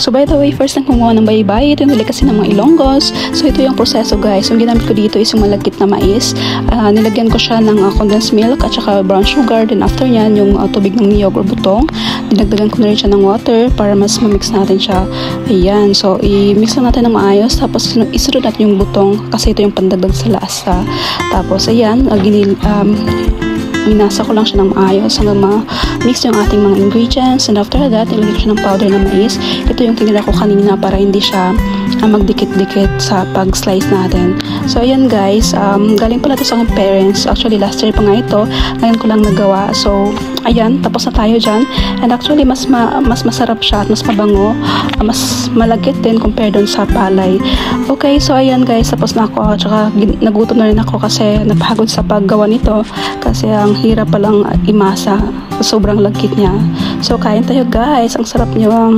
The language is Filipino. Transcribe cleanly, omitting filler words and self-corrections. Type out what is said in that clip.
So by the way, first lang kumuha ng baybay. Ito yung delicacy ng mga Ilonggos. So ito yung proseso guys. Yung ginamit ko dito is yung malagkit na mais. Nilagyan ko siya ng condensed milk at saka brown sugar. Then after yan, yung tubig ng niyog or butong. Dinagdagan ko na rin siya ng water para mas mamix natin siya. Ayan. So i-mix lang natin ng maayos. Tapos isunod natin yung butong kasi ito yung pandagdag sa lasa. Tapos ayan, minasa ko lang siya ng maayos hanggang ma-mix yung ating mga ingredients, and after that, ilagay ko siya ng powder na mais. Ito yung tinira ko kanina para hindi siya magdikit-dikit sa pag-slice natin. So ayan guys, galing pala ito sa aking parents. Actually last year pa nga ito, ngayon ko lang nagawa. So ayan, tapos na tayo dyan. And actually mas masarap siya at mas mabango, mas malagkit din compared dun sa palay. Okay, so ayan guys, tapos na ako. Tsaka nagutom na rin ako kasi napagod sa paggawa nito kasi ang hirap palang imasa, sobrang lagkit niya. So kain tayo guys, ang sarap niyo.